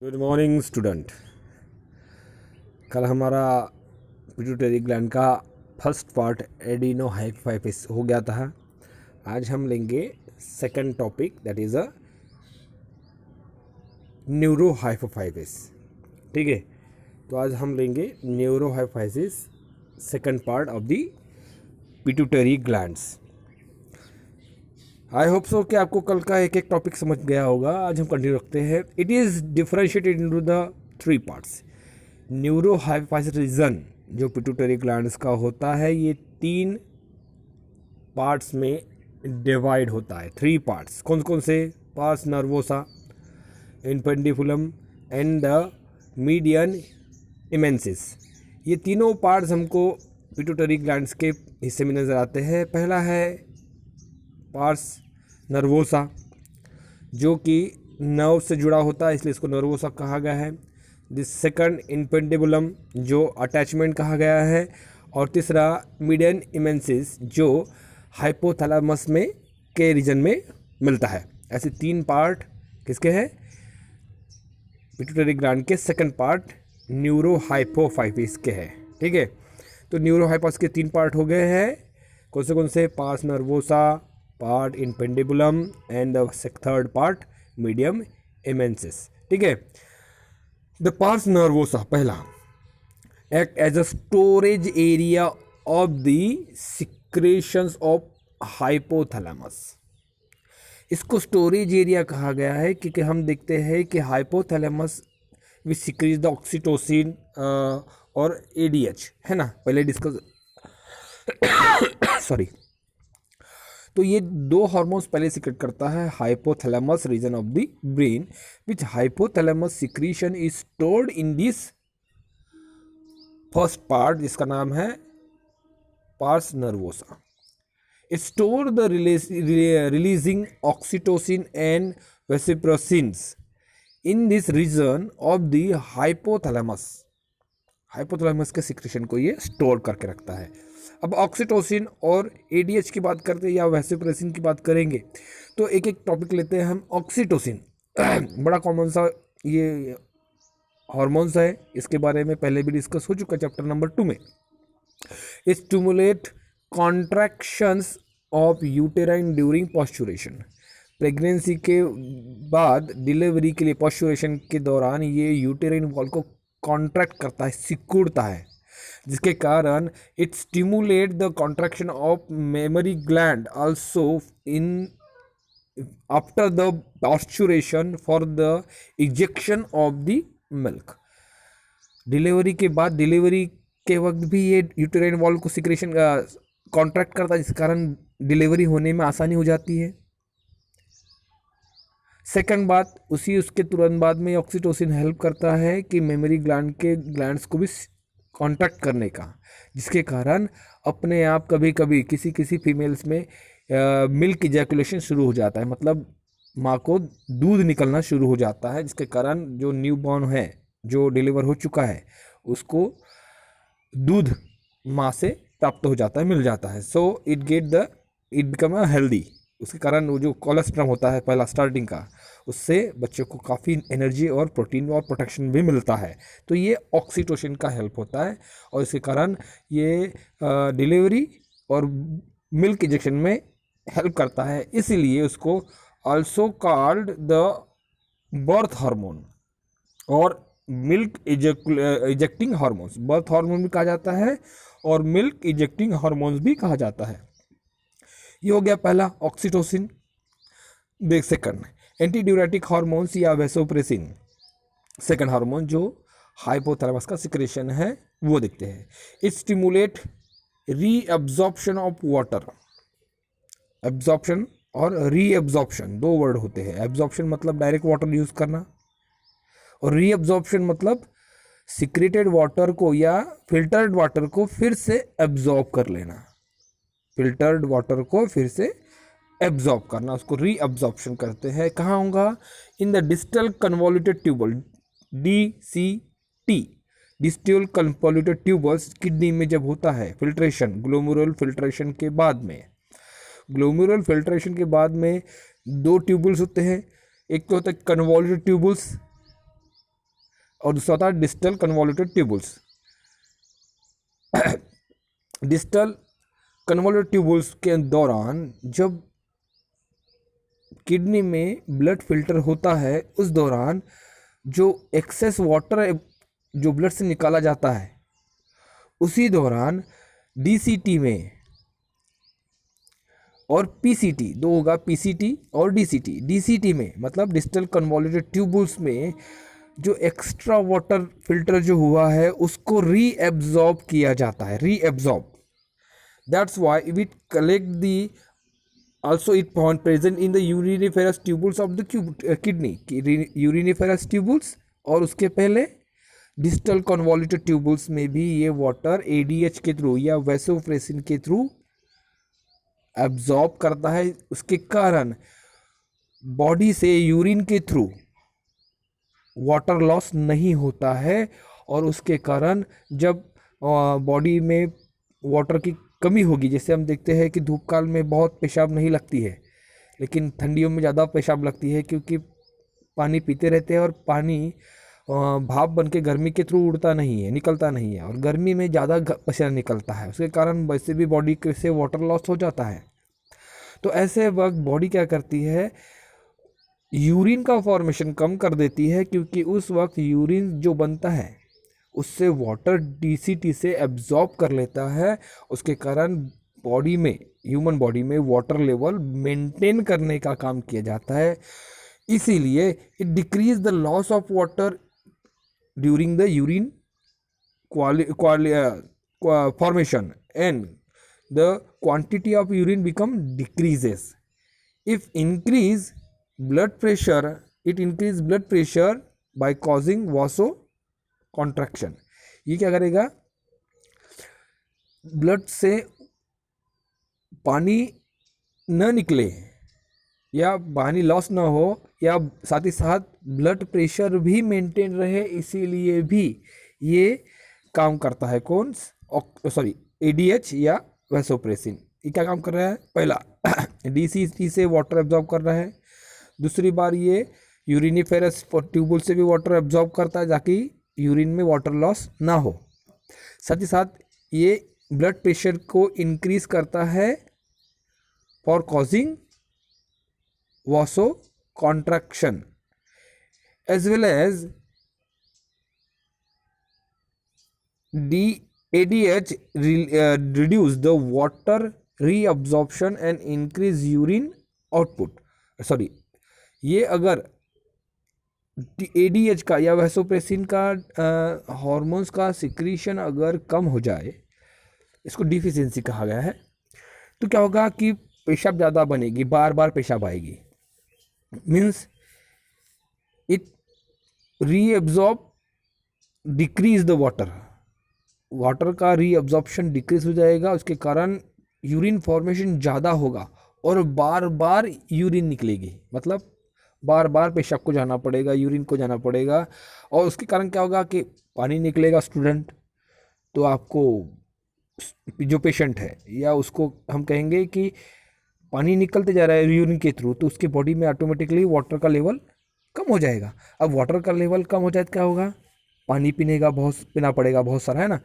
Good morning student. कल हमारा pituitary gland का फर्स्ट पार्ट एडिनो हाइपोफाइसिस हो गया था। आज हम लेंगे second topic, that is a neuro hypophysis. ठीक है, तो आज हम लेंगे neuro hypophysis second part of the pituitary glands. I hope so कि आपको कल का एक एक टॉपिक समझ गया होगा। आज हम कंटिन्यू रखते हैं। It is differentiated into the three parts. Neuro hypophysis region जो पिट्यूटरी ग्लैंड्स का होता है, ये तीन पार्ट्स में डिवाइड होता है। थ्री पार्ट्स कौन कौन से? Pars nervosa, infundibulum and the median eminence. ये तीनों पार्ट्स हमको पिट्यूटरी ग्लैंड्स के हिस्से में नज़र आते हैं। पहला है पार्स नर्वोसा, जो कि नर्व से जुड़ा होता है, इसलिए इसको नर्वोसा कहा गया है। दिस सेकंड इनपेंडिबुलम, जो अटैचमेंट कहा गया है। और तीसरा मीडियन इमेंसिस, जो हाइपोथैलेमस में के रीजन में मिलता है। ऐसे तीन पार्ट किसके हैं? पिट्यूटरी ग्लैंड के सेकंड पार्ट न्यूरो हाइपोफाइसिस के हैं। ठीक है, तो न्यूरो हाइपोफाइसिस के तीन पार्ट हो गए हैं। कौन से? Pars nervosa, part infundibulum and the third part medium eminence. ठीक है, द पार्स नर्वोसा पहला act as a storage area of the secretions of hypothalamus. इसको स्टोरेज एरिया कहा गया है क्योंकि हम देखते हैं कि hypothalamus which secretes the oxytocin और एडीएच, है ना, पहले डिस्कस सॉरी। तो ये दो हार्मोन्स पहले सिक्रेट करता है hypothalamus region of the brain, which hypothalamus secretion is stored in this first part, जिसका नाम है pars nervosa. Store the releasing oxytocin and vasopressins in this region of the hypothalamus. Hypothalamus के secretion को ये store करके रखता है। अब ऑक्सीटोसिन और एडीएच की बात करते हैं या वेसिप्रोसिन की बात करेंगे, तो एक एक टॉपिक लेते हैं हम। ऑक्सीटोसिन बड़ा कॉमन सा ये हार्मोन्स है, इसके बारे में पहले भी डिस्कस हो चुका है चैप्टर नंबर 2 में। Stimulate contractions of uterine during parturition. Pregnancy के बाद डिलीवरी के लिए पॉस्चुरेशन के दौरान ये यूटेराइन वॉल को कॉन्ट्रैक्ट करता है, सिकुड़ता है, जिसके कारण it stimulate the contraction of mammary gland also in after the parturition for the ejection of the milk. Delivery के बाद, डिलीवरी के वक्त भी ये यूटेराइन वॉल को सिक्रेशन कॉन्ट्रैक्ट करता है, जिस कारण डिलीवरी होने में आसानी हो जाती है। सेकंड बात, उसके तुरंत बाद में ऑक्सीटोसिन हेल्प करता है कि मेमोरी ग्लैंड के ग्लैंड्स को भी कॉन्ट्रैक्ट करने का, जिसके कारण अपने आप कभी कभी किसी किसी फीमेल्स में मिल्क इजैकुलेशन शुरू हो जाता है, मतलब माँ को दूध निकलना शुरू हो जाता है, जिसके कारण जो न्यू बॉर्न है, जो डिलीवर हो चुका है, उसको दूध माँ से प्राप्त हो जाता है, मिल जाता है। So it become a healthy. उसके कारण वो जो कोलेस्ट्रम होता है पहला स्टार्टिंग का, उससे बच्चों को काफ़ी एनर्जी और प्रोटीन और प्रोटेक्शन भी मिलता है। तो ये ऑक्सीटोसिन का हेल्प होता है और इसके कारण ये डिलीवरी और मिल्क इंजेक्शन में हेल्प करता है। इसीलिए उसको also called the birth hormone और milk ejecting hormones. Birth hormone भी कहा जाता है और मिल्क इजेक्टिंग हार्मोन्स भी कहा जाता है। ये हो गया पहला, ऑक्सीटोसिन। देख सेकंड, एंटी ड्यूरेटिक हार्मोन्स या वेसोप्रेसिन, सेकंड हार्मोन जो हाइपोथैलेमस का सिक्रेशन है, वो देखते हैं। It stimulate reabsorption of water. Absorption और रीअब्जॉर्प्शन दो वर्ड होते हैं। एब्जॉर्प्शन मतलब डायरेक्ट वाटर यूज करना, और रीअब्जॉर्प्शन मतलब सिक्रेटेड वाटर को या फिल्टर्ड वाटर को फिर से एब्जॉर्ब कर लेना। फिल्टर्ड वाटर को फिर से एब्जॉर्ब करना, उसको रीअब्जॉर्प्शन करते हैं। कहाँ होगा? In the distal convoluted tubule, DCT, distal convoluted tubules. Kidney में जब होता है फिल्ट्रेशन, ग्लोमेरुलर फिल्ट्रेशन के बाद में, ग्लोमेरुलर फिल्ट्रेशन के बाद में दो ट्यूबल्स होते हैं। एक तो होता है कन्वोल्यूटेड ट्यूबल्स और दूसरा होता है distal convoluted tubules. Distal convoluted tubules के दौरान जब किडनी में ब्लड फिल्टर होता है, उस दौरान जो एक्सेस वाटर जो ब्लड से निकाला जाता है, उसी दौरान डीसीटी में और पीसीटी, दो होगा, पीसीटी और डीसीटी। डीसीटी में मतलब डिस्टल कन्वोल्यूटेड ट्यूबुल्स में जो एक्स्ट्रा वाटर फिल्टर जो हुआ है उसको रीएब्जॉर्ब किया जाता है, reabsorb. That's why it collect the also it found present in the uriniferous tubules of the kidney, uriniferous tubules, और उसके पहले डिस्टल कन्वोल्यूटेड ट्यूबुल्स में भी ये वाटर एडीएच के थ्रू या वैसोप्रेसिन के थ्रू एब्जॉर्ब करता है। उसके कारण बॉडी से यूरिन के थ्रू वाटर लॉस नहीं होता है, और उसके कारण जब बॉडी में वाटर की कमी होगी, जैसे हम देखते हैं कि धूप काल में बहुत पेशाब नहीं लगती है, लेकिन ठंडियों में ज़्यादा पेशाब लगती है, क्योंकि पानी पीते रहते हैं और पानी भाप बन के गर्मी के थ्रू उड़ता नहीं है, निकलता नहीं है, और गर्मी में ज़्यादा पसीना निकलता है, उसके कारण वैसे भी बॉडी से वाटर लॉस हो जाता है। तो ऐसे वक्त बॉडी क्या करती है, यूरिन का फॉर्मेशन कम कर देती है, क्योंकि उस वक्त यूरिन जो बनता है उससे वाटर डीसीटी से एब्जॉर्ब कर लेता है। उसके कारण बॉडी में, ह्यूमन बॉडी में वाटर लेवल मेंटेन करने का काम किया जाता है। इसीलिए it decrease the loss of water during the urine formation, and the quantity of urine become decreases. If increase blood pressure, it increase blood pressure by causing vasoconstriction. ये क्या करेगा, ब्लड से पानी न निकले या पानी लॉस ना हो, या साथ ही साथ ब्लड प्रेशर भी मेंटेन रहे, इसीलिए भी ये काम करता है। कौन, सॉरी, एडीएच या वैसोप्रेसिन। ये क्या काम कर रहा है, पहला डीसीटी से वाटर एब्जॉर्ब कर रहा है, दूसरी बार ये यूरिनिफेरस ट्यूबुल से भी वाटर एब्जॉर्ब करता है ताकि यूरिन में वाटर लॉस ना हो। साथ ही साथ ये ब्लड प्रेशर को इंक्रीज करता है for causing vasoconstriction, as well as ADH reduce the water reabsorption and increase urine output. Sorry, ये अगर ADH का या वैसोप्रेसिन का हार्मोन्स का सिक्रीशन अगर कम हो जाए, इसको डिफिशियंसी कहा गया है, तो क्या होगा कि पेशाब ज़्यादा बनेगी, बार बार पेशाब आएगी। Means it reabsorb decrease the water, water का रीअब्जॉर्प्शन डिक्रीज हो जाएगा, उसके कारण यूरिन फॉर्मेशन ज़्यादा होगा और बार बार यूरिन निकलेगी, मतलब बार बार पेशाब को जाना पड़ेगा, यूरिन को जाना पड़ेगा, और उसके कारण क्या होगा कि पानी निकलेगा स्टूडेंट, तो आपको जो पेशेंट है या उसको हम कहेंगे कि पानी निकलते जा रहा है यूरिन के थ्रू, तो उसके बॉडी में ऑटोमेटिकली वाटर का लेवल कम हो जाएगा। अब वाटर का लेवल कम हो जाए तो क्या होगा, पानी पीना पड़ेगा बहुत सारा, है ना।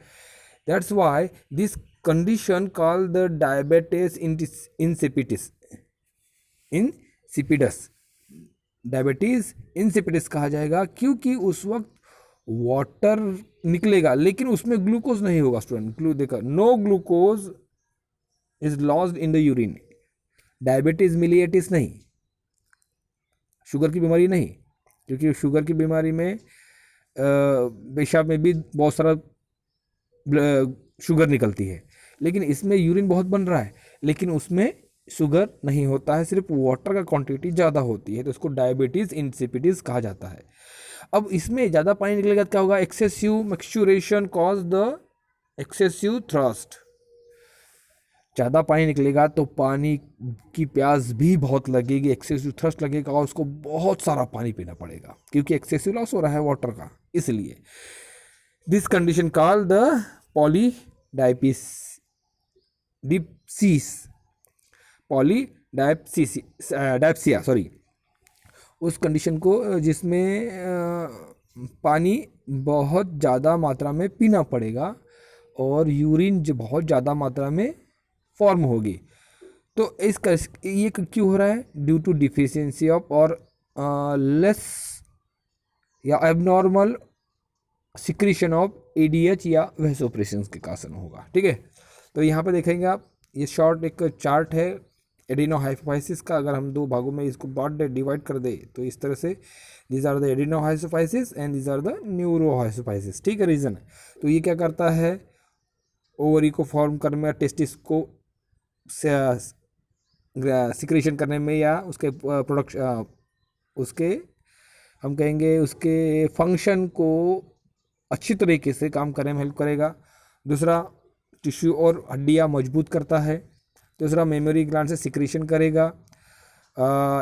That's why this condition call the diabetes insipidus, diabetes insipidus कहा जाएगा, क्योंकि उस वक्त वाटर निकलेगा लेकिन उसमें ग्लूकोज नहीं होगा। स्टूडेंट देखा, no glucose is lost in the urine. Diabetes mellitus नहीं, शुगर की बीमारी नहीं, क्योंकि शुगर की बीमारी में पेशाब में भी बहुत सारा शुगर निकलती है, लेकिन इसमें यूरिन बहुत बन रहा है लेकिन उसमें शुगर नहीं होता है, सिर्फ वाटर का क्वांटिटी ज़्यादा होती है, तो उसको डायबिटीज़ इंसिपिडिस कहा जाता है। अब इसमें ज़्यादा पानी निकलेगा तो क्या होगा, excessive मैक्चुरेशन cause the excessive thrust. ज़्यादा पानी निकलेगा तो पानी की प्यास भी बहुत लगेगी, एक्सेसिव थर्स्ट लगेगा और उसको बहुत सारा पानी पीना पड़ेगा, क्योंकि एक्सेसिव लॉस हो रहा है वाटर का। इसलिए this condition called the polydipsia, sorry, उस कंडीशन को जिसमें पानी बहुत ज़्यादा मात्रा में पीना पड़ेगा और यूरिन जो बहुत ज़्यादा मात्रा में फॉर्म होगी। तो इसका ये क्यों हो रहा है? ड्यू टू डिफिशियंसी ऑफ और लेस या एबनॉर्मल सिक्रीशन ऑफ एडीएच या वेसोप्रेशन के कारण होगा। ठीक है, तो यहाँ पे देखेंगे आप, ये शॉर्ट एक चार्ट है एडिनोहाइपोफाइसिस का। अगर हम दो भागों में इसको बांट दे, डिवाइड कर दे, तो इस तरह से these are the adenohypophysis and these are the neurohypophysis. ठीक है, रीजन। तो ये क्या करता है? ओवरी को फॉर्म करने में, टेस्टिस को सिक्रेशन करने में, या उसके प्रोडक्ट उसके हम कहेंगे उसके फंक्शन को अच्छी तरीके से काम करने में हेल्प करेगा। दूसरा, टिश्यू और हड्डियाँ मजबूत करता है। तीसरा, मेमोरी ग्लैंड से सिक्रेशन करेगा।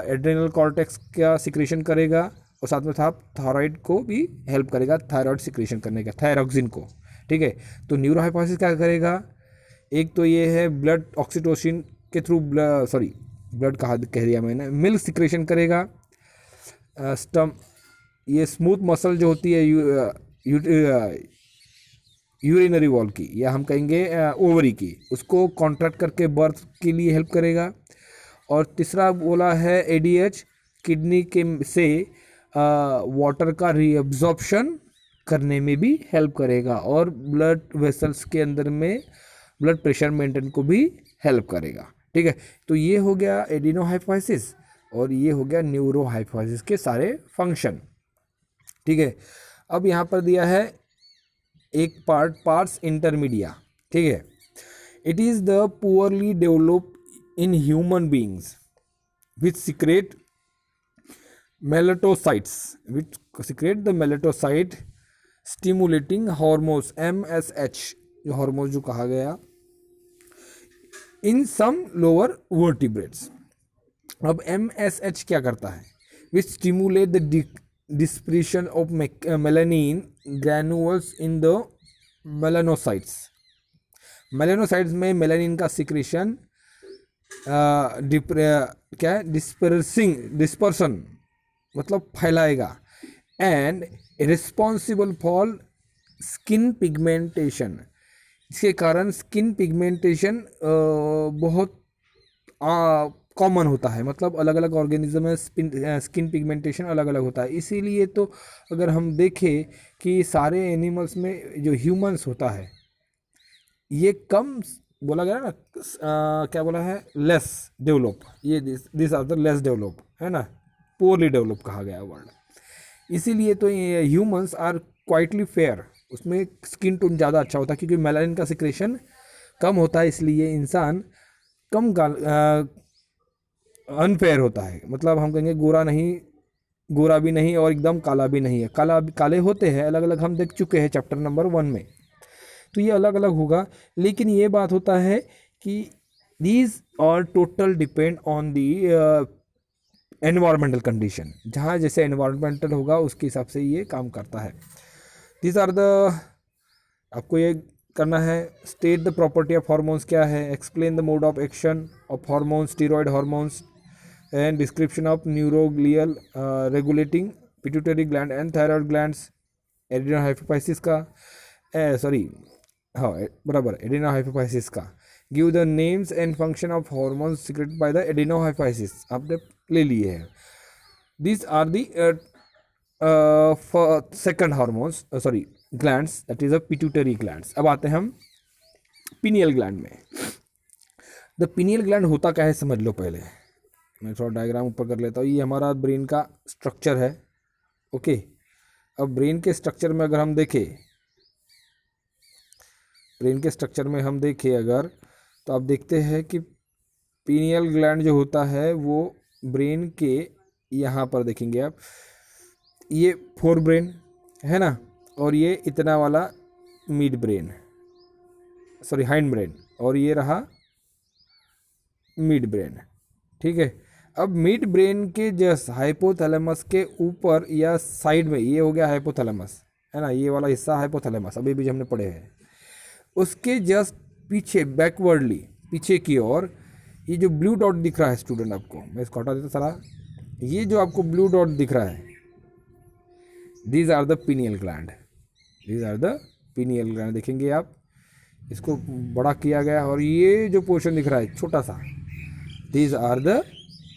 एड्रेनल कॉर्टेक्स का सिक्रेशन करेगा, और साथ में था थायराइड को भी हेल्प करेगा थायराइड सिक्रेशन करने का, थायरॉक्सिन को। ठीक है, तो न्यूरोहाइपोफाइसिस क्या करेगा? एक तो ये है ब्लड ऑक्सीटोसिन के थ्रू, ब्लड कह दिया मैंने, मिल्क सिक्रेशन करेगा। स्टम ये स्मूथ मसल जो होती है यूरिनरी वॉल की, या हम कहेंगे ओवरी की, उसको कॉन्ट्रैक्ट करके बर्थ के लिए हेल्प करेगा। और तीसरा बोला है एडीएच किडनी के से वाटर का रीअब्जॉर्प्शन करने में भी हेल्प करेगा, और ब्लड वेसल्स के अंदर में ब्लड प्रेशर मेंटेन को भी हेल्प करेगा। ठीक है, तो ये हो गया एडिनोहाइपोफाइसिस और ये हो गया न्यूरोहाइपोफाइसिस के सारे फंक्शन। ठीक है, अब यहाँ पर दिया है एक पार्ट्स इंटरमीडिया। ठीक है, it is the poorly develop in human beings which secrete melanocytes, which secrete the melanocyte stimulating hormones MSH, जो हार्मोन जो कहा गया, इन सम लोअर वर्टिब्रेट्स। अब MSH क्या करता है? Which stimulate the dispersion of melanin granules in the melanocytes। melanocytes में melanin का सिक्रेशन क्या है? डिस्पर्सन मतलब फैलाएगा। And responsible for skin pigmentation, इसके कारण स्किन पिगमेंटेशन बहुत कॉमन होता है। मतलब अलग अलग ऑर्गेनिज्म में स्किन पिगमेंटेशन अलग अलग होता है। इसीलिए तो अगर हम देखें कि सारे एनिमल्स में जो ह्यूमंस होता है, ये कम बोला गया ना, क्या बोला है? लेस डेवलप, ये this are the less develop, है ना, पोअरली डेवलप कहा गया वर्ड। इसीलिए तो ये ह्यूमंस आर क्वाइटली फेयर, उसमें स्किन टोन ज़्यादा अच्छा होता है क्योंकि मेलानिन का सिक्रेशन कम होता है, इसलिए इंसान कम अनफेयर होता है। मतलब हम कहेंगे गोरा भी नहीं और एकदम काला भी नहीं है। काले होते हैं अलग अलग, हम देख चुके हैं चैप्टर नंबर 1 में, तो ये अलग अलग होगा। लेकिन ये बात होता है कि these are total depend on the environmental condition, जहाँ जैसे एनवायरमेंटल होगा उसके हिसाब से ये काम करता है। दीज आर द, आपको ये करना है, state the property of hormones क्या है, explain the mode of action of hormones, steroid hormones, and description of neuroglial regulating pituitary gland and thyroid glands. Adenohypophysis का हाँ बराबर, एडिनोहाइपोफाइसिस का give the names and function of hormones secreted by the adenohypophysis, आपने ले लिए हैं। This are the second hormones glands, that is a pituitary glands. अब आते हैं हम पिनियल ग्लैंड में। द पिनियल ग्लैंड होता क्या है समझ लो पहले, मैं थोड़ा डायग्राम ऊपर कर लेता हूँ। ये हमारा ब्रेन का स्ट्रक्चर है। ओके, अब ब्रेन के स्ट्रक्चर में अगर हम देखें, अगर तो आप देखते हैं कि पिनियल ग्लैंड जो होता है वो ब्रेन के यहाँ पर देखेंगे आप, ये फोर ब्रेन है ना, और ये इतना वाला हाइंड ब्रेन, और ये रहा मिड ब्रेन। ठीक है, अब मिड ब्रेन के जस्ट हाइपोथैलेमस के ऊपर या साइड में ये हो गया हाइपोथैलेमस, है ना, ये वाला हिस्सा हाइपोथैलेमस अभी भी हमने पढ़े हैं। उसके जस्ट पीछे बैकवर्डली पीछे की ओर ये जो ब्लू डॉट दिख रहा है स्टूडेंट आपको, मैं इसको हटा देता सारा, ये जो आपको ब्लू डॉट दिख रहा है, these are the pineal gland. These are the pineal gland. देखेंगे आप, इसको बड़ा किया गया और ये जो पोर्शन दिख रहा है छोटा सा, these are the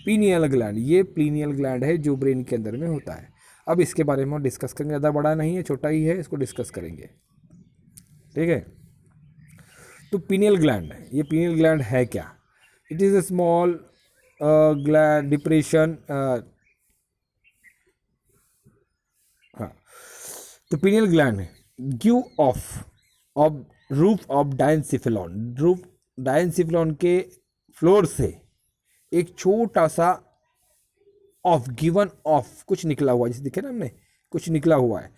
pineal gland. ये पीनियल ग्लैंड है जो ब्रेन के अंदर में होता है। अब इसके बारे में डिस्कस करेंगे, ज़्यादा बड़ा नहीं है, छोटा ही है, इसको डिस्कस करेंगे, ठीक है। तो पीनियल ग्लैंड, ये पीनियल ग्लैंड है क्या? It is a small gland depression. हाँ, तो pineal gland give off roof of diencephalon. Roof diencephalon के फ्लोर से एक छोटा सा ऑफ, गिवन ऑफ, कुछ निकला हुआ, जैसे दिखे ना हमने, कुछ निकला हुआ है।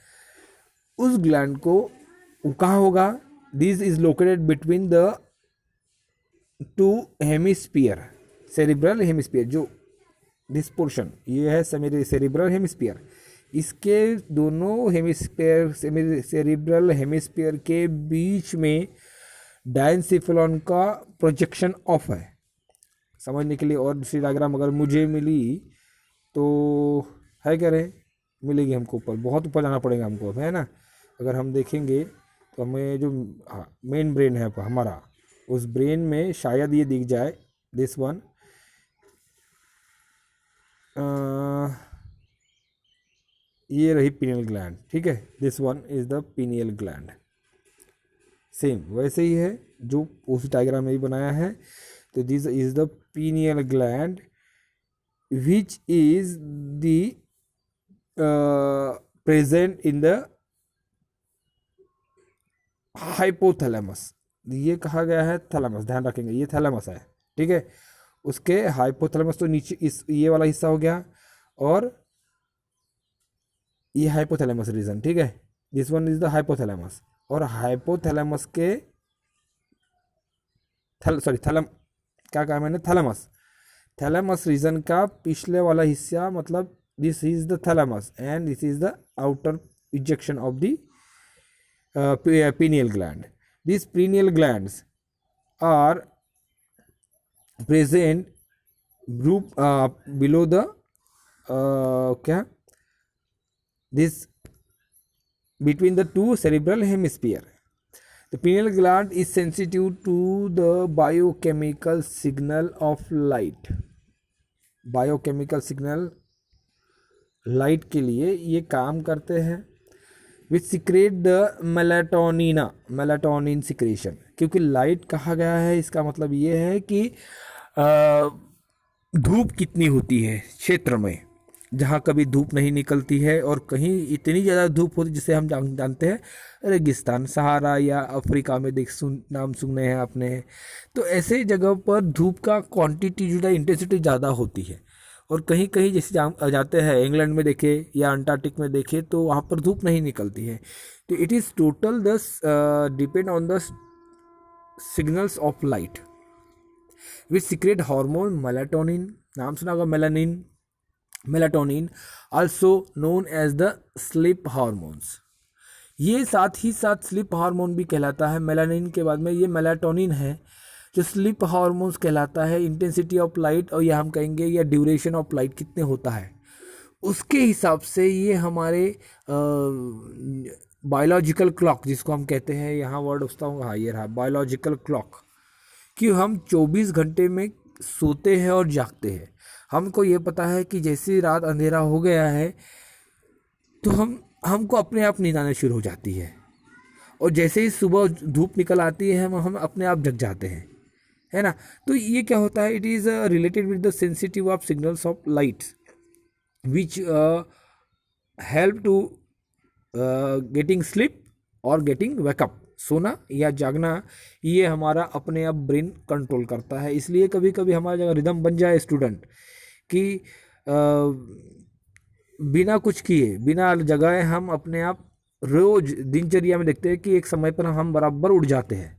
उस ग्लैंड को कहाँ होगा? This is located between the two hemisphere, cerebral hemisphere. जो दिस पोर्शन ये है सेरिब्रल हेमिस्फीयर, इसके दोनों हेमिस्फीयर, सेरिब्रल हेमिस्फीयर के बीच में डायनसिफिलॉन का प्रोजेक्शन ऑफ है। समझने के लिए और दूसरी डायग्राम अगर मुझे मिली तो है, क्या रहे, मिलेगी हमको, ऊपर, बहुत ऊपर जाना पड़ेगा हमको, है ना। अगर हम देखेंगे तो हमें जो मेन ब्रेन है हमारा, उस ब्रेन में शायद ये दिख जाए, दिस वन, ये रही पीनियल ग्लैंड, ठीक है। This one is the pineal gland. Same वैसे ही है जो उस डायग्राम में भी बनाया है। तो this is the pineal gland which is the present in the hypothalamus. ये कहा गया है थैलेमस, ध्यान रखेंगे ये थैलेमस है, ठीक है। उसके हाइपोथैलेमस तो नीचे इस ये वाला हिस्सा हो गया, और ये हाइपोथैलेमस रीजन, ठीक है। This one is the hypothalamus, और हाइपोथैलेमस के थैलम, क्या कहा मैंने, थैलेमस, थैलेमस रीजन का पिछले वाला हिस्सा, मतलब this is the thalamus and this is the outer ejection of the pineal gland. These pineal glands are present group below the क्या, this between the two cerebral hemisphere. The pineal gland is sensitive to the biochemical signal of light. Biochemical signal light के लिए ये काम करते हैं। विच secrete the melatonin secretion. क्योंकि light कहा गया है, इसका मतलब ये है कि धूप कितनी होती है क्षेत्र में, जहाँ कभी धूप नहीं निकलती है, और कहीं इतनी ज़्यादा धूप होती है जिसे हम जानते हैं रेगिस्तान, सहारा या अफ्रीका में नाम सुने हैं आपने। तो ऐसे जगह पर धूप का क्वांटिटी जो है, इंटेंसिटी ज़्यादा होती है। और कहीं कहीं जैसे जाते हैं इंग्लैंड में देखे या अंटार्कटिक में देखे, तो वहाँ पर धूप नहीं निकलती है। तो it is total depend on the signals of light which secrete hormone melatonin. नाम सुना होगा melanin, melatonin also known as the sleep hormones. ये साथ ही साथ स्लीप हार्मोन भी कहलाता है। मेलानिन के बाद में ये मेलाटोनिन है जो स्लीप हार्मोन्स कहलाता है। इंटेंसिटी ऑफ लाइट, और या हम कहेंगे या ड्यूरेशन ऑफ लाइट कितने होता है, उसके हिसाब से ये हमारे बायोलॉजिकल क्लॉक, जिसको हम कहते हैं, यहाँ वर्ड उसका हाँ ये रहा बायोलॉजिकल क्लॉक, कि हम 24 घंटे में सोते हैं और जागते हैं। हमको ये पता है कि जैसे रात अंधेरा हो गया है तो हमको अपने आप नींद आना शुरू हो जाती है, और जैसे ही सुबह धूप निकल आती है हम अपने आप जग जाते हैं, है ना। तो ये क्या होता है, it is related with the sensitive of signals of light which help to getting sleep और गेटिंग वेकअप। सोना या जागना ये हमारा अपने आप ब्रेन कंट्रोल करता है। इसलिए कभी कभी हमारी जगह रिदम बन जाए स्टूडेंट कि बिना कुछ किए, बिना जगाए हम अपने आप रोज दिनचर्या में देखते हैं कि एक समय पर हम बराबर उठ जाते हैं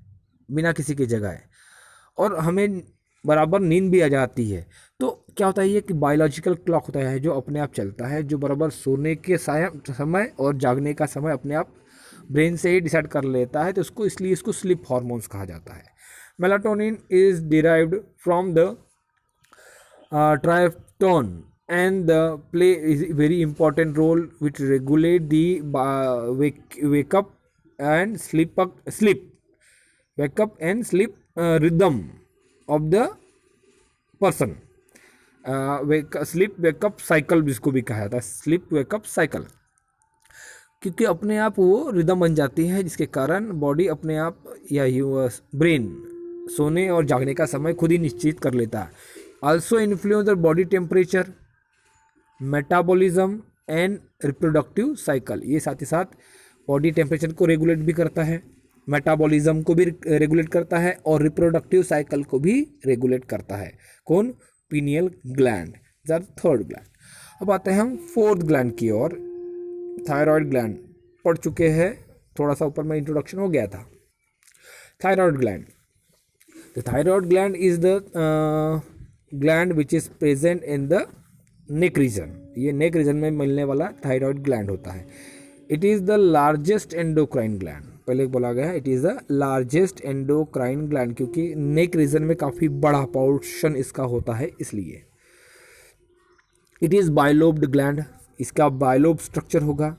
बिना किसी की जगाए, और हमें बराबर नींद भी आ जाती है। तो क्या होता है, ये कि बायोलॉजिकल क्लॉक होता है जो अपने आप चलता है, जो बराबर सोने के समय और जागने का समय अपने आप ब्रेन से ही डिसाइड कर लेता है। तो उसको इसलिए इसको स्लीप हार्मोन्स कहा जाता है। Melatonin is derived from the tryptophan and play is very important role which regulate the wake up and sleep wake up and sleep rhythm of the person, sleep wake up cycle जिसको भी कहा जाता है, sleep wake up cycle, क्योंकि अपने आप वो rhythm बन जाती है जिसके कारण बॉडी अपने आप या ब्रेन सोने और जागने का समय खुद ही निश्चित कर लेता है। Also influence the body temperature, metabolism and reproductive cycle, ये साथ ही साथ बॉडी टेम्परेचर को रेगुलेट भी करता है, मेटाबॉलिज्म को भी रेगुलेट करता है और रिप्रोडक्टिव साइकिल को भी रेगुलेट करता है। कौन? Pineal gland, the third gland. अब आते हैं हम फोर्थ ग्लैंड की ओर, थायराइड ग्लैंड पढ़ चुके हैं, थोड़ा सा ऊपर में इंट्रोडक्शन हो गया था। Thyroid gland, the thyroid gland is the gland which is present in the neck region, ये नेक रीजन में मिलने वाला थायराइड ग्लैंड होता है। It is the largest endocrine gland, पहले बोला गया है it is the largest endocrine gland, क्योंकि नेक रीजन में काफ़ी बड़ा पोर्शन इसका होता है इसलिए। इट इज़ बाइलोब्ड ग्लैंड, इसका बाइलोब स्ट्रक्चर होगा,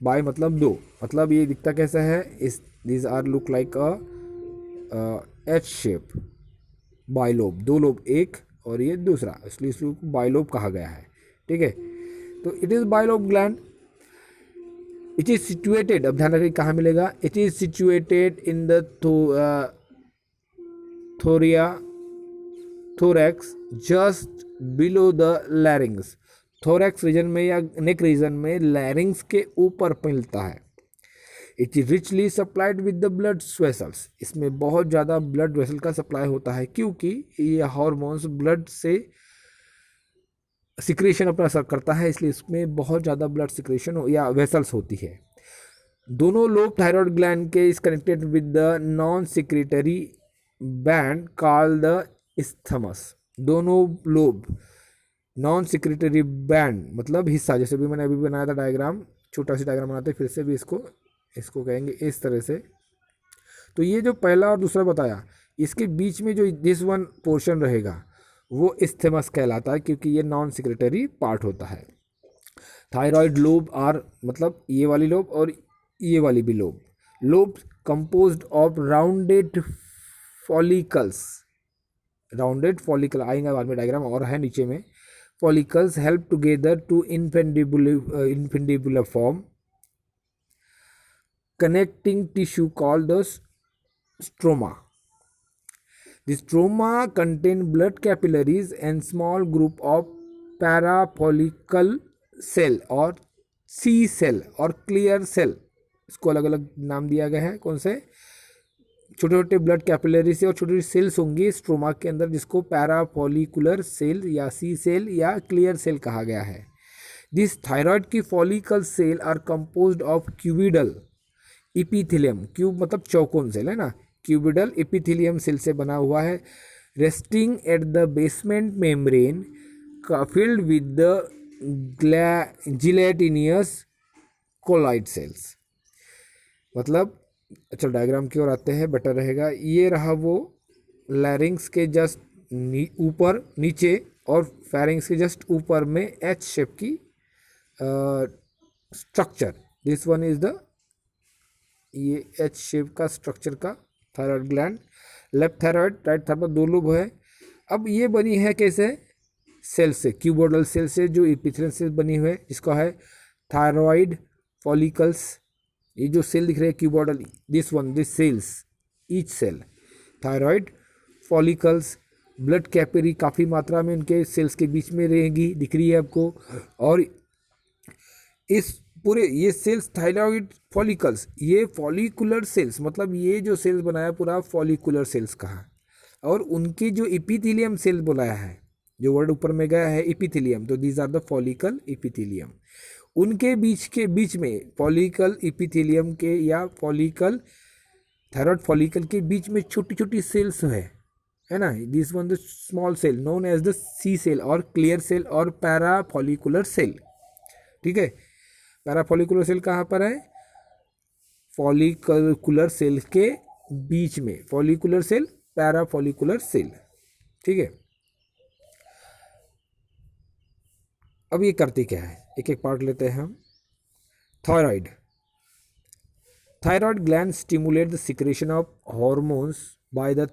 बाय मतलब दो, मतलब ये दिखता कैसा है, इस this are look like a H shape, bilobe, दो लोब, एक और ये दूसरा, इसलिए इसको बाइलोब कहा गया है। ठीक है, तो it is bilobe gland. It is situated, अब ध्यान रखिए कहाँ मिलेगा, it is situated in the thorax just below the larynx, thorax region में या नेक रीजन में लैरिंग्स के ऊपर मिलता है। It is richly supplied with the blood vessels, इसमें बहुत ज़्यादा ब्लड वेसल का सप्लाई होता है, क्योंकि ये हार्मोन्स ब्लड से सिक्रेशन अपना असर करता है, इसलिए इसमें बहुत ज़्यादा ब्लड सिक्रेशन या वेसल्स होती है। दोनों लोब थायराइड ग्लैंड के is connected with the non secretory band called the isthmus, दोनों लोब नॉन सिक्रेटरी बैंड मतलब हिस्सा, जैसे भी मैंने अभी बनाया था डायग्राम, छोटा सी डायग्राम बनाते फिर से भी इसको कहेंगे इस तरह से। तो ये जो पहला और दूसरा बताया, इसके बीच में जो दिस वन पोर्शन रहेगा वो इस्थेमस कहलाता है, क्योंकि ये नॉन सिक्रेटरी पार्ट होता है। थायराइड लोब आर मतलब ये वाली लोब और ये वाली भी lobe, lobe composed of rounded follicles, rounded follicle आएंगे बाद में डायग्राम और है नीचे में, follicles help together to infundibular form connecting tissue called the stroma. The stroma contain blood capillaries and small group of parafollicle cell और C cell और clear cell, इसको अलग अलग नाम दिया गया है। कौन से? छोटे छोटे ब्लड कैपिलरी से और छोटी छोटी सेल्स होंगी स्ट्रोमा के अंदर, जिसको पैराफॉलिकुलर सेल या सी सेल या क्लियर सेल कहा गया है। दिस थायराइड की follicle cell are composed of cuboidal epithelium, cube मतलब चौकोन सेल है ना, क्यूबिडल इपीथेलियम सेल से बना हुआ है, resting at the basement membrane filled with the gelatinous colloid cells. मतलब अच्छा डायग्राम की ओर आते हैं, बेटर रहेगा। ये रहा वो लैरिंग्स के जस्ट ऊपर नीचे और फेरिंग्स के जस्ट ऊपर में एच शेप की structure, this one is the ये एच शेप का स्ट्रक्चर का thyroid gland. Left thyroid right thyroid दो लोब है। अब ये बनी है कैसे? सेल से, क्यूबोडल सेल से, जो एपिथेलियल सेल बनी हुई है, जिसका है थायराइड फॉलिकल्स। ये जो सेल दिख रहे हैं cuboidal, this one, this cells, each cell thyroid follicles, blood capillary काफ़ी मात्रा में उनके सेल्स के बीच में रहेगी, दिख रही है आपको। और इस पूरे ये सेल्स थायराइड फॉलिकल्स, ये फॉलिकुलर सेल्स मतलब ये जो सेल्स बनाया पूरा फॉलिकुलर सेल्स कहा, और उनकी जो इपीथेलियम सेल बनाया है, जो वर्ड ऊपर में गया है इपीथेलियम, तो दीज आर द फॉलिकल इपीथेलियम। उनके बीच में फॉलिकल इपीथेलियम के या फॉलिकल थायराइड फॉलिकल के बीच में छोटी छोटी सेल्स है ना, this one the small cell known as the C cell और क्लियर सेल और पैराफॉलिकुलर सेल। ठीक है, पैराफॉलिकुलर सेल कहाँ पर है? फॉलिकुलर सेल के बीच में, फॉलिकुलर सेल पैराफॉलिकुलर सेल। ठीक है, अब ये करते क्या है, एक एक पार्ट लेते हैं हम। Thyroid, Thyroid gland stimulate the secretion of hormones by the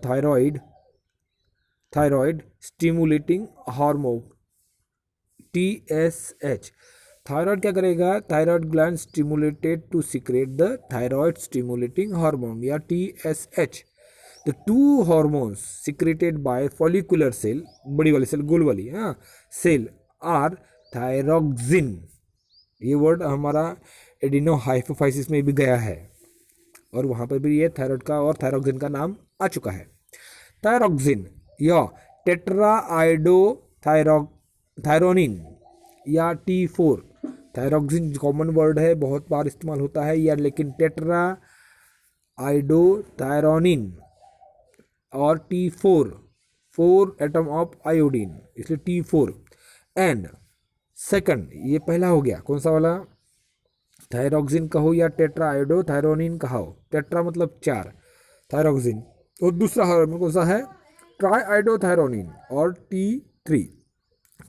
thyroid stimulating hormone TSH. Thyroid क्या करेगा? Thyroid gland stimulated to secrete the thyroid stimulating hormone या TSH. The two hormones secreted by follicular cell, बड़ी वाली cell, गोल वाली cell, are thyroxine. ये word हमारा adeno hypophysis में भी गया है और वहाँ पर भी ये थायराइड का और थायरोक्सिन का नाम आ चुका है. थायरोक्सिन या टेट्राआइडो थायरोनिन या T4. थायरोक्सिन कॉमन वर्ड है, बहुत बार इस्तेमाल होता है या, लेकिन टेट्राआइडो थायरोनिन और T4, 4 एटम ऑफ आयोडीन, इसलिए T4. एंड सेकंड, ये पहला हो गया, कौन सा वाला? थायरोक्सिन कहो या टेट्राआइडो थायरोनिन कहो. टेट्रा मतलब 4 थायरोक्सिन, और दूसरा हार्मोन कौन सा है? ट्राइआइडो थायरोनिन और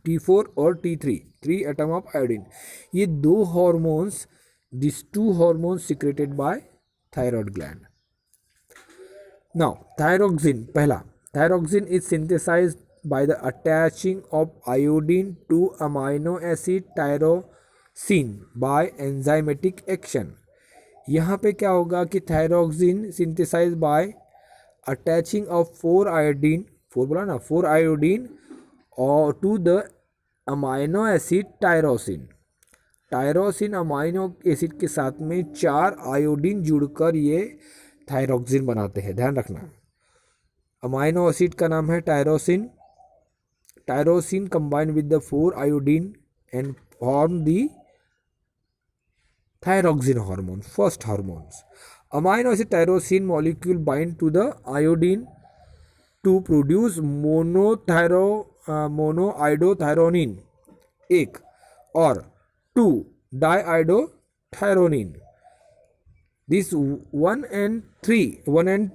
T4 और T3, 3 एटम ऑफ आयोडीन. ये दो hormones, this two hormones secreted by thyroid gland. Now thyroxine, पहला, thyroxine is synthesized by the attaching of iodine to amino acid tyrosine by enzymatic action. यहाँ पे क्या होगा कि thyroxine synthesize by attaching of 4 iodine, 4 बोला ना, 4 iodine और to the amino acid tyrosine. Tyrosine amino acid के साथ में 4 आयोडीन जुड़कर ये थायरोक्सिन बनाते हैं, ध्यान रखना. अमाइनो एसिड का नाम है tyrosine. Tyrosine combine with the 4 iodine and form the thyroxine hormone, first hormones. Amino acid tyrosine molecule bind to the iodine to produce monoiodothyronine 1 और 2 डाइआइडोथायरोनिन. This 1 and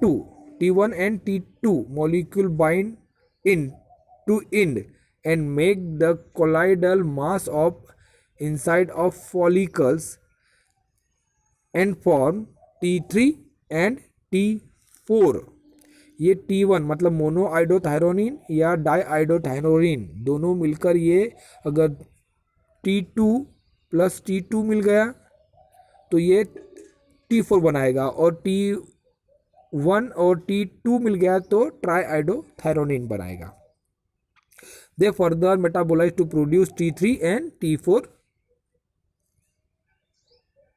2, T1 and T2 molecule bind to end and make the colloidal mass of inside of follicles and form T3 and T4. ये T1 मतलब मोनोआइडोथायरोनिन या डाइआइडोथायरोनिन, दोनों मिलकर ये अगर T2 plus T2 मिल गया तो ये T4 बनाएगा, और T1 और T2 मिल गया तो ट्राइआइडोथायरोनिन बनाएगा. They further metabolize to produce T3 and T4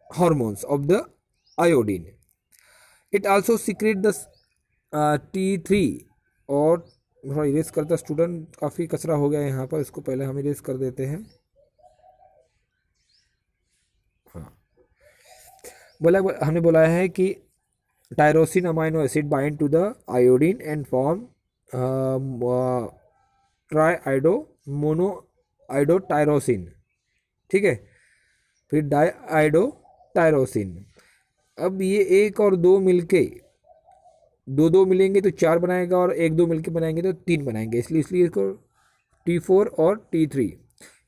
hormones of the iodine. It also secrete the T3 और थोड़ा इरेज करता स्टूडेंट, काफ़ी कचरा हो गया यहाँ पर, इसको पहले हम इरेज कर देते हैं. हमने बोला है कि tyrosine amino acid bind to the iodine and form triiodo monoiodotyrosine, ठीक है, फिर डाइआइडोटायरोसिन. अब ये 1 और 2 मिलके, 2 मिलेंगे तो 4 बनाएगा और 1-2 मिलके बनाएंगे तो 3 बनाएंगे, इसलिए इसको T4 और T3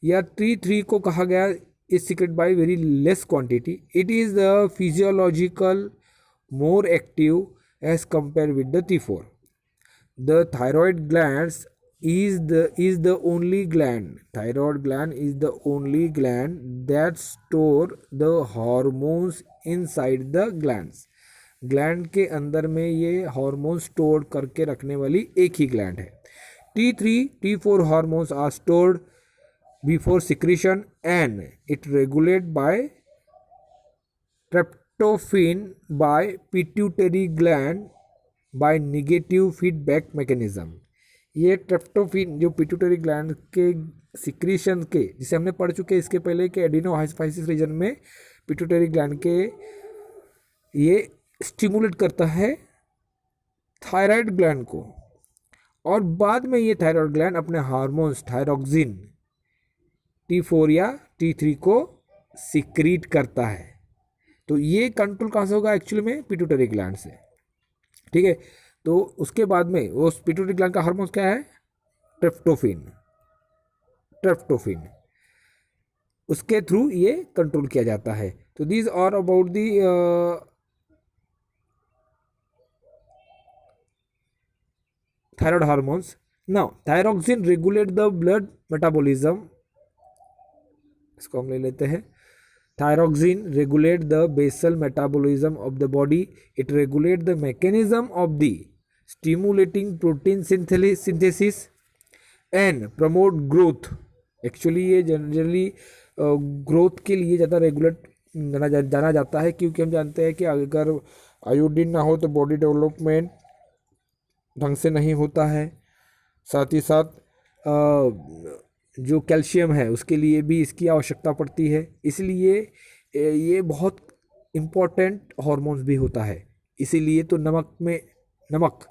या T3 को कहा गया is secreted by very less quantity. It is the physiological more active as compared with the T4. The thyroid glands is the only gland. Thyroid gland is the only gland that store the hormones inside the glands. Gland के अंदर में ये hormone store करके रखने वाली एक ही gland है. T3, T4 hormones are stored before secretion and it regulated by tryptophan by pituitary gland by negative feedback mechanism. ये ट्रिप्टोफैन जो पिट्यूटरी ग्लैंड के सिक्रीशन के, जिसे हमने पढ़ चुके हैं इसके पहले कि एडिनो हाइपोफाइसिस रीजन में पिट्यूटरी ग्लैंड के ये स्टिमुलेट करता है थायराइड ग्लैंड को, और बाद में ये थायराइड ग्लैंड अपने हार्मोन्स थायरोक्सिन T4 या T3 को सिक्रीट करता है. तो ये कंट्रोल कहाँ से होगा? एक्चुअली में पिट्यूटरी ग्लैंड से, ठीक है. तो उसके बाद में वो पिट्यूटरी ग्लैंड का हार्मोन क्या है? ट्रिप्टोफैन, उसके थ्रू ये कंट्रोल किया जाता है. तो these are about the thyroid hormones. Now thyroxine regulate the blood metabolism. इसको हम ले लेते हैं. Thyroxine regulate the basal metabolism of the body. It regulate the mechanism of the stimulating protein synthesis and promote growth. Actually ये generally growth के लिए ज़्यादा regulate जाना जाता है, क्योंकि हम जानते हैं कि अगर आयोडीन ना हो तो बॉडी डेवलपमेंट ढंग से नहीं होता है. साथ ही साथ जो कैल्शियम है उसके लिए भी इसकी आवश्यकता पड़ती है. इसलिए ये बहुत इम्पोर्टेंट हार्मोन्स भी होता है. इसीलिए तो नमक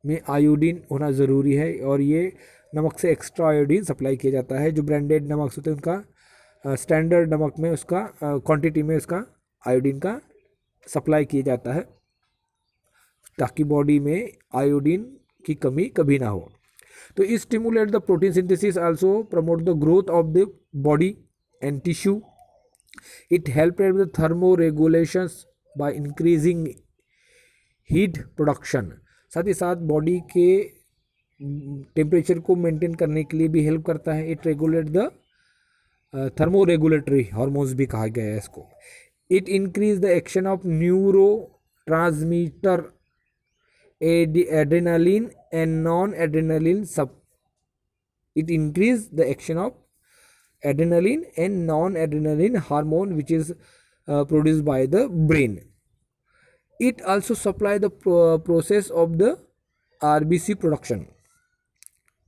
में आयोडीन होना ज़रूरी है, और ये नमक से एक्स्ट्रा आयोडीन सप्लाई किया जाता है. जो ब्रांडेड नमक होते हैं उनका स्टैंडर्ड नमक में उसका क्वांटिटी में उसका आयोडीन का सप्लाई किया जाता है, ताकि बॉडी में आयोडीन की कमी कभी ना हो. तो इस stimulate the protein synthesis, also promote the growth of the body and tissue. It help with thermo regulations by increasing heat production. साथ ही साथ बॉडी के टेम्परेचर को मेंटेन करने के लिए भी हेल्प करता है. It regulate the thermo regulatory hormones भी कहा गया है इसको. It increase the action of neuro transmitter adrenaline and non-adrenaline it increase the action of adrenaline and non-adrenaline hormone which is produced by the brain. It also supply the process of the RBC production.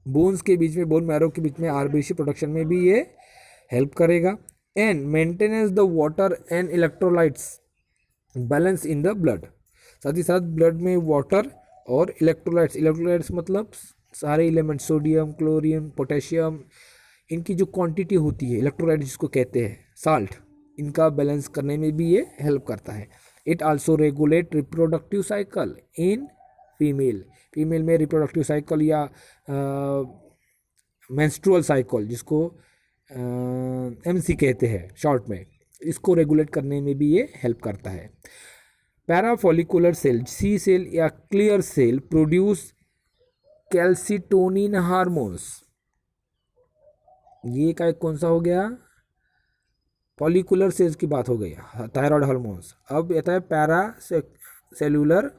Bones के बीच में, bone marrow के बीच में RBC production में भी ये help करेगा. And maintenance the water and electrolytes balance in the blood. साथ ही साथ ब्लड में वाटर और इलेक्ट्रोलाइट्स मतलब सारे एलिमेंट, सोडियम, क्लोरीन, पोटेशियम, इनकी जो क्वांटिटी होती है, इलेक्ट्रोलाइट जिसको कहते हैं, साल्ट, इनका बैलेंस करने में भी ये हेल्प करता है. It also regulate reproductive cycle in female में रिप्रोडक्टिव साइकिल या मेंस्ट्रुअल साइकिल जिसको MC कहते हैं शॉर्ट में, इसको रेगुलेट करने में भी ये हेल्प करता है. पैराफॉलिकुलर सेल, सी सेल या clear cell produce calcitonin hormones. ये का कौन सा हो गया? फॉलिकुलर सेल्स की बात हो गई, थायराइड हार्मोन्स. अब ये है पैरासेलुलर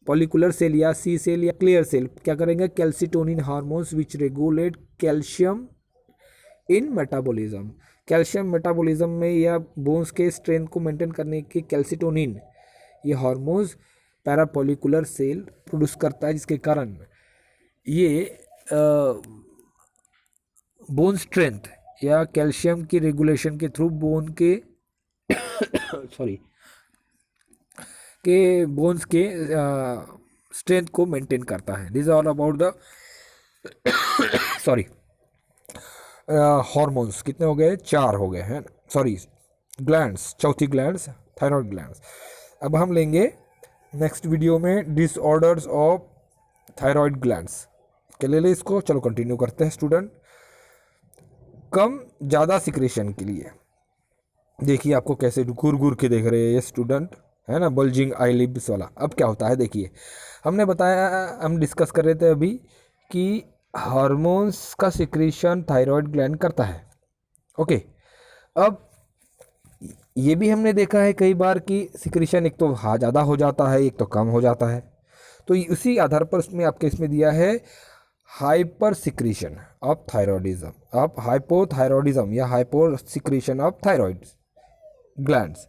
फॉलिकुलर सेल या सी सेल या क्लियर सेल क्या करेंगे? कैल्सिटोनिन हार्मोन्स विच रेगुलेट कैल्शियम इन मेटाबॉलिज्म. कैल्शियम मेटाबॉलिज्म में या बोन्स के स्ट्रेंथ को मेंटेन करने के कैल्सिटोनिन ये हार्मोन्स पैराफॉलिकुलर सेल प्रोड्यूस करता है, जिसके कारण ये बोन स्ट्रेंथ या कैल्शियम की रेगुलेशन के थ्रू बोन के बोन्स के स्ट्रेंथ को मेंटेन करता है. This all about the hormones. कितने हो गए? 4 हो गए हैं, ग्लैंड्स, चौथी ग्लैंड्स थायराइड ग्लैंड्स. अब हम लेंगे नेक्स्ट वीडियो में डिसऑर्डर्स ऑफ थायराइड ग्लैंड्स के ले इसको. चलो कंटिन्यू करते हैं स्टूडेंट. कम ज़्यादा सिक्रेशन के लिए देखिए आपको कैसे घूर के देख रहे हैं ये स्टूडेंट, है ना, बल्जिंग आई लिप्स वाला. अब क्या होता है देखिए, हमने बताया, हम डिस्कस कर रहे थे अभी कि हार्मोन्स का सिक्रेशन थायराइड ग्लैंड करता है. ओके, अब ये भी हमने देखा है कई बार कि सिक्रेशन एक तो ज़्यादा हो जाता है, एक तो कम हो जाता है. तो उसी आधार पर उसमें आपके इसमें दिया है hyper secretion of thyroidism, of hypothyroidism या hyper secretion of thyroid glands.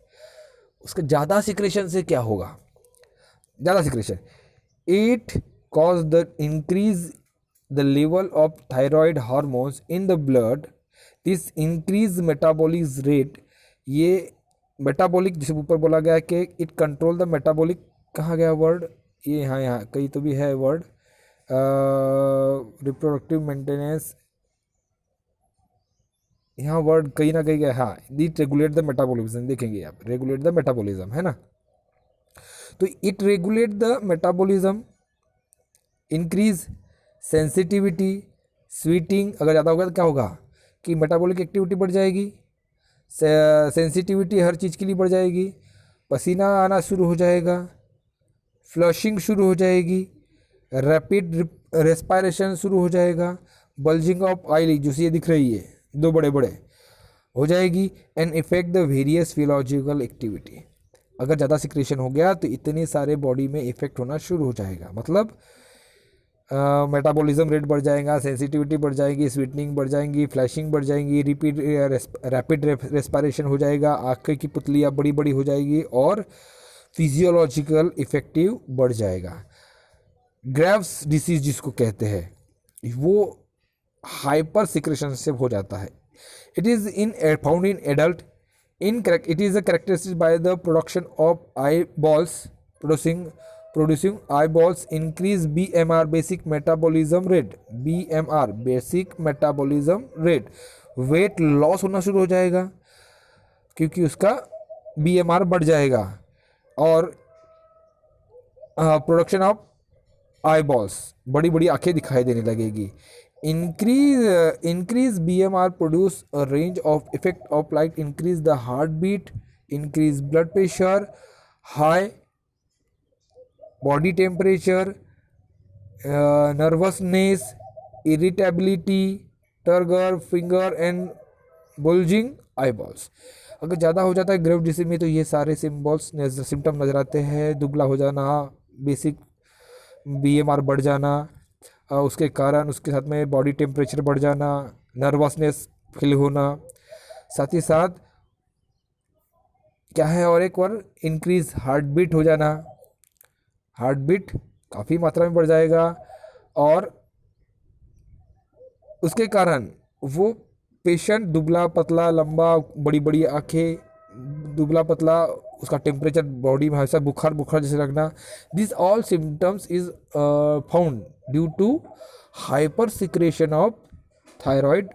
उसका ज़्यादा सिक्रेशन से क्या होगा? ज़्यादा secretion, it cause the increase the level of thyroid hormones in the blood. This increase metabolic rate. ये मेटाबॉलिक जिसे ऊपर बोला गया कि इट कंट्रोल द मेटाबॉलिक, कहा गया वर्ड ये, यहाँ कहीं तो भी है वर्ड रिप्रोडक्टिव मेंटेनेंस, यहाँ वर्ड कहीं ना कहीं गया. हाँ, इट रेगुलेट द मेटाबॉलिज्म. देखेंगे आप, रेगुलेट द मेटाबॉलिज्म, है ना. तो it regulate the metabolism, increase sensitivity, sweating. अगर ज़्यादा होगा तो क्या होगा कि मेटाबॉलिक एक्टिविटी बढ़ जाएगी, सेंसिटिविटी हर चीज़ के लिए बढ़ जाएगी, पसीना आना शुरू हो जाएगा, फ्लशिंग शुरू हो जाएगी, रैपिड रेस्पायरेशन शुरू हो जाएगा, बल्जिंग ऑफ आईलिड जो ये दिख रही है दो बड़े बड़े हो जाएगी, and effect the various physiological activity. अगर ज़्यादा सिक्रेशन हो गया तो इतने सारे बॉडी में इफेक्ट होना शुरू हो जाएगा, मतलब मेटाबॉलिज्म रेट बढ़ जाएगा, सेंसिटिविटी बढ़ जाएगी, स्वीटनिंग बढ़ जाएंगी, फ्लैशिंग बढ़ जाएंगी, रैपिड रेस्पायरेशन हो जाएगा, आँखें की पुतलियाँ बड़ी बड़ी हो जाएगी और फिजियोलॉजिकल इफेक्टिव बढ़ जाएगा। ग्रेव्स डिसीज जिसको कहते हैं वो हाइपर सिक्रेशन से हो जाता है। It is found in adult it is characterized by the production of eyeballs producing eyeballs, increase BMR basic metabolism rate, BMR basic metabolism rate, weight loss होना शुरू हो जाएगा क्योंकि उसका BMR बढ़ जाएगा, और प्रोडक्शन ऑफ eyeballs बड़ी बड़ी आंखें दिखाई देने लगेगी। Increase BMR produce a range of effect of like increase the heartbeat, increase blood pressure, high body temperature, nervousness, irritability, turgor, finger and bulging eyeballs। अगर ज़्यादा हो जाता है ग्रेव डिसीज में तो ये सारे सिम्टम नजर आते हैं। दुबला हो जाना, बेसिक BMR बढ़ जाना, उसके कारण उसके साथ में बॉडी टेम्परेचर बढ़ जाना, नर्वसनेस फील होना, साथ ही साथ क्या है और एक और इंक्रीज हार्ट बीट हो जाना, हार्ट बीट काफ़ी मात्रा में बढ़ जाएगा और उसके कारण वो पेशेंट दुबला पतला लंबा, बड़ी बड़ी आंखें, दुबला पतला, उसका टेम्परेचर बॉडी में हमेशा बुखार बुखार जैसे लगना। This all symptoms is found due to hyper secretion of thyroid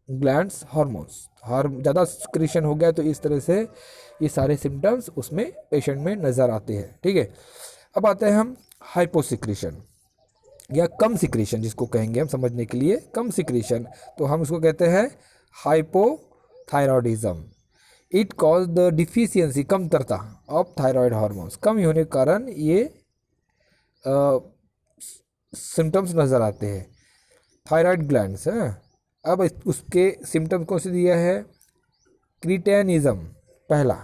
glands hormones. ज़्यादा सिक्रेशन हो गया तो इस तरह से ये सारे सिम्टम्स उसमें पेशेंट में नज़र आते हैं। ठीक है, अब आते हैं हम हाइपोसिक्रेशन या कम सिक्रेशन जिसको कहेंगे हम समझने के लिए, कम सिक्रेशन तो हम उसको कहते हैं hypothyroidism. It cause the deficiency कमतरता ऑफ थायराइड हार्मोन्स, कम होने के कारण ये सिम्टम्स नज़र आते हैं। थायराइड ग्लैंड्स हैं, अब उसके सिम्टम्स कौन से दिया है? क्रिटेनिज्म पहला,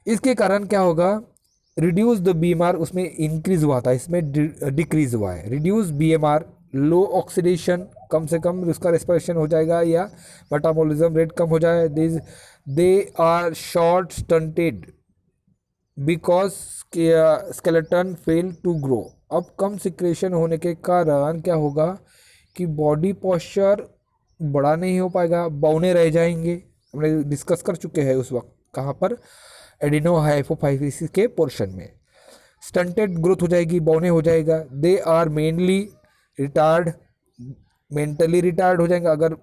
इसके कारण क्या होगा? रिड्यूस द BMR उसमें इंक्रीज हुआ था, इसमें डिक्रीज हुआ है। रिड्यूस BMR, लो ऑक्सीडेशन, कम से कम उसका रेस्पिरेशन हो जाएगा या मेटाबॉलिज्म रेट कम हो जाए। They are short stunted because skeleton fail to grow. अब कम सिक्रेशन होने के कारण क्या होगा कि बॉडी पोस्चर बड़ा नहीं हो पाएगा, बौने रह जाएंगे। हमने डिस्कस कर चुके हैं उस वक्त, कहाँ पर? एडिनो हाइपोफाइसिस के पोर्शन में। स्टंटेड ग्रोथ हो जाएगी, बौने हो जाएगा। They are mainly retard, mentally retard हो जाएंगे। अगर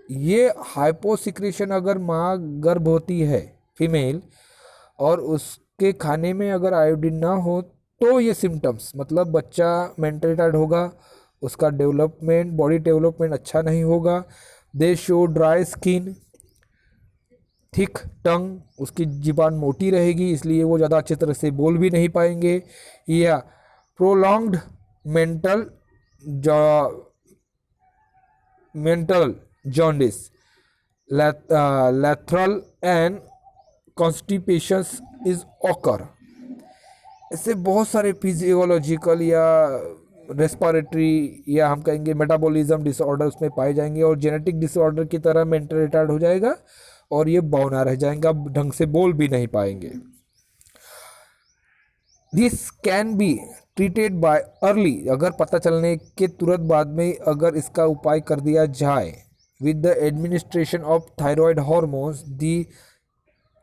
ये हाइपोसिक्रेशन अगर माँ गर्भवती है फीमेल और उसके खाने में अगर आयोडीन ना हो तो ये सिम्टम्स, मतलब बच्चा मेंटली रिटार्ड होगा, उसका डेवलपमेंट, बॉडी डेवलपमेंट अच्छा नहीं होगा। They show dry skin, thick tongue, उसकी ज़ुबान मोटी रहेगी इसलिए वो ज़्यादा अच्छी तरह से बोल भी नहीं पाएंगे। या prolonged mental jaundice, lethargy and constipation is occur. इससे बहुत सारे फिजियोलॉजिकल या रेस्पिरेटरी या हम कहेंगे मेटाबॉलिज्म डिसऑर्डर उसमें पाए जाएंगे और जेनेटिक डिसऑर्डर की तरह मेंटल रिटार्ड हो जाएगा और ये बौना रह जाएगा, ढंग से बोल भी नहीं पाएंगे। This can be treated by early, अगर पता चलने के तुरंत बाद में अगर इसका उपाय कर दिया जाए with the administration of thyroid hormones, the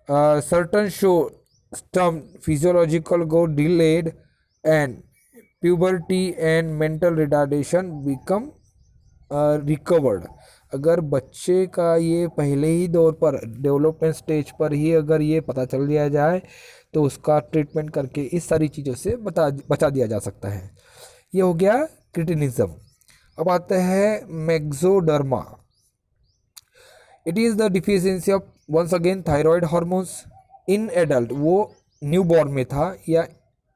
certain show stem physiological go delayed and puberty and mental retardation become recovered. अगर बच्चे का ये पहले ही दौर पर, डेवलपमेंट स्टेज पर ही अगर ये पता चल दिया जाए तो उसका ट्रीटमेंट करके इस सारी चीज़ों से बचा दिया जा सकता है। ये हो गया क्रिटिनिज्म। अब आते हैं myxoedema. It is the deficiency of once again thyroid hormones in adult. वो न्यू बॉर्न में था या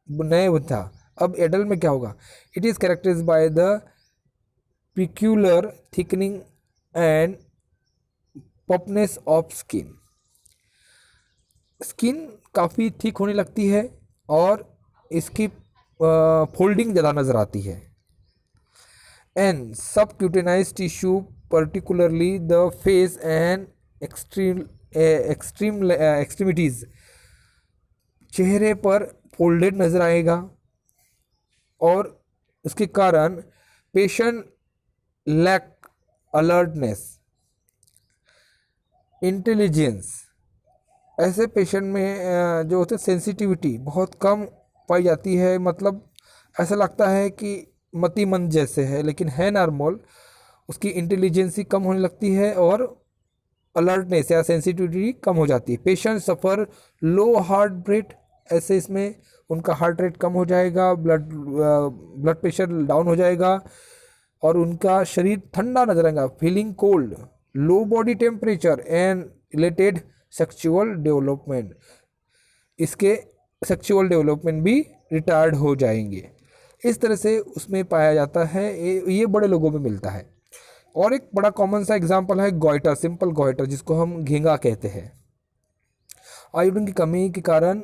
नए में था, अब एडल्ट में क्या होगा? It is characterized by the peculiar thickening and puffness of skin. Skin काफ़ी थिक होने लगती है और इसकी फोल्डिंग ज़्यादा नज़र आती है। And subcutaneous tissue particularly the face and extremities, चेहरे पर फोल्डेड नज़र आएगा और उसके कारण पेशेंट लैक अलर्टनेस, इंटेलिजेंस। ऐसे पेशेंट में जो होते हैं सेंसिटिविटी बहुत कम पाई जाती है, मतलब ऐसा लगता है कि मतिमंद जैसे है लेकिन है नॉर्मल। उसकी इंटेलिजेंसी कम होने लगती है और अलर्टनेस या सेंसिटिविटी कम हो जाती है। पेशेंट सफ़र लो हार्ट रेट, ऐसे इसमें उनका हार्ट रेट कम हो जाएगा, ब्लड प्रेशर डाउन हो जाएगा और उनका शरीर ठंडा नजर आएगा। Feeling cold, low body temperature and related sexual development, इसके सेक्सुअल डेवलपमेंट भी रिटार्ड हो जाएंगे। इस तरह से उसमें पाया जाता है, ये बड़े लोगों में मिलता है। और एक बड़ा कॉमन सा एग्जांपल है गॉइटर, सिंपल गॉइटर, जिसको हम घींगा कहते हैं। आयोडीन की कमी के कारण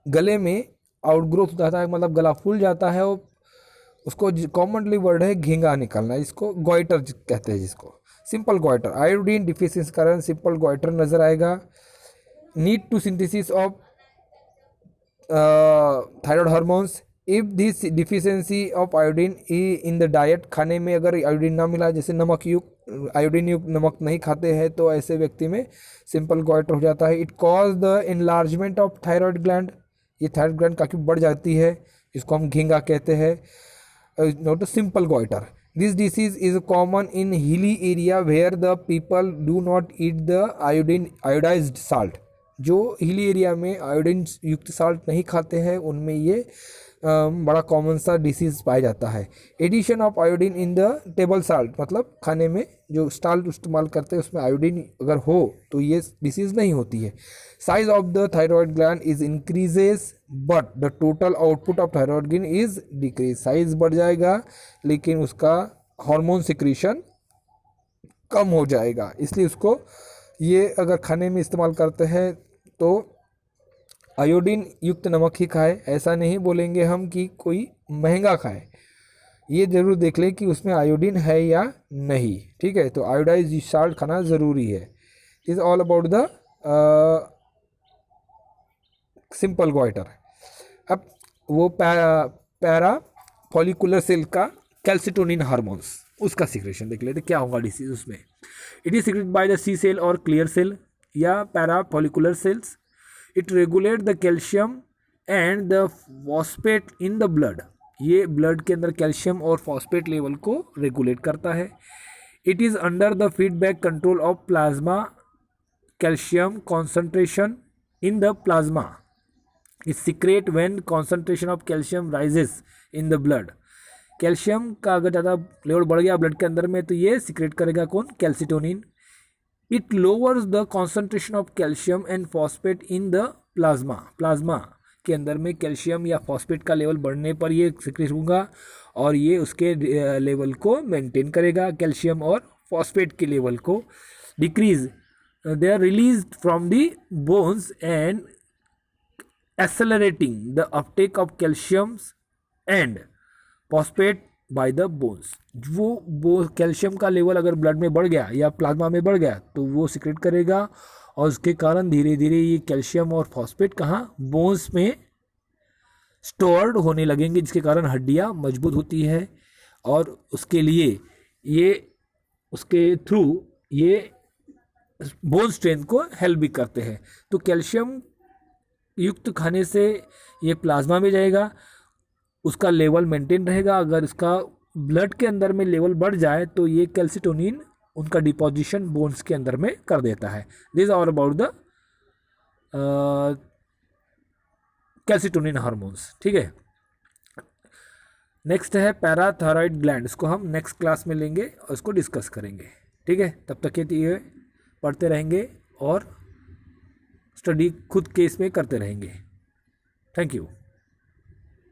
गले में आउटग्रोथ हो जाता है, मतलब गला फूल जाता है और उसको कॉमनली वर्ड है घींगा निकलना, इसको गॉइटर कहते हैं। जिसको सिंपल गॉइटर, आयोडीन डिफिशियंसी कारण सिंपल गॉइटर नजर आएगा। Need to synthesis of thyroid hormones, if this deficiency of iodine in the diet, खाने में अगर आयोडीन ना मिला, जैसे नमक युक्त आयोडीन युक्त नमक नहीं खाते हैं, तो ऐसे व्यक्ति में सिंपल गॉइटर हो जाता है। It cause the enlargement of thyroid gland, ये थायराइड ग्लैंड काफ़ी बढ़ जाती है, इसको हम घींगा कहते हैं। Note simple goitre, this disease is common in hilly area where the people do not eat the iodised salt. जो हिली एरिया में आयोडीन युक्त साल्ट नहीं खाते हैं उनमें ये बड़ा कॉमन सा डिसीज़ पाया जाता है। Addition of iodine in the table salt, मतलब खाने में जो साल्ट इस्तेमाल करते हैं उसमें आयोडीन अगर हो तो ये डिसीज़ नहीं होती है। Size of the thyroid gland is increases but the total output of thyroid gland is decrease. Size बढ़ जाएगा लेकिन उसका हार्मोन सिक्रीशन कम हो जाएगा, इसलिए उसको ये अगर खाने में इस्तेमाल करते हैं तो आयोडीन युक्त नमक ही खाए। ऐसा नहीं बोलेंगे हम कि कोई महंगा खाए, ये ज़रूर देख लें कि उसमें आयोडीन है या नहीं, ठीक है। तो आयोडाइज साल्ट खाना ज़रूरी है। Is all about the simple goitre. अब वो पैरा फॉलिकुलर सेल का कैल्सिटोनिन हार्मोन्स, उसका सिक्रेशन देख लेते क्या होगा डिसीज उसमें। It is secreted by the C cell और क्लियर सेल या parafollicular cells. It regulate the calcium and the phosphate in the blood, ये ब्लड के अंदर कैल्शियम और फॉस्फेट लेवल को रेगुलेट करता है। It is under the feedback control of plasma calcium concentration in the plasma is secret when concentration of calcium rises in the blood. Calcium का अगर ज़्यादा लेवल बढ़ गया ब्लड के अंदर में तो ये सीक्रेट करेगा कौन? Calcitonin. It lowers the concentration of calcium and phosphate in the plasma, plasma के अंदर में कैल्शियम या फॉस्फेट का लेवल बढ़ने पर ये सीक्रेट होगा और ये उसके लेवल को मेंटेन करेगा, कैल्शियम और फॉस्फेट के लेवल को। Decrease, they are released from the bones and accelerating the uptake of calcium and phosphate by the bones। वो कैल्शियम का लेवल अगर ब्लड में बढ़ गया या प्लाज्मा में बढ़ गया तो वो सिक्रेट करेगा और उसके कारण धीरे धीरे ये कैल्शियम और फॉस्फेट कहाँ? बोन्स में स्टोर्ड होने लगेंगे, जिसके कारण हड्डियाँ मजबूत होती है और उसके लिए ये उसके थ्रू ये बोन स्ट्रेंथ को हेल्प भी करते हैं। तो कैल्शियम युक्त खाने से ये प्लाज्मा में जाएगा, उसका लेवल मेंटेन रहेगा। अगर इसका ब्लड के अंदर में लेवल बढ़ जाए तो ये कैल्सिटोनिन उनका डिपोजिशन बोन्स के अंदर में कर देता है। This are about the calcitonin hormones, ठीक है। नेक्स्ट है पैराथायरॉयड ग्लैंड, इसको हम नेक्स्ट क्लास में लेंगे और इसको डिस्कस करेंगे, ठीक है। तब तक ये पढ़ते रहेंगे और स्टडी खुद केस में करते रहेंगे। Thank you.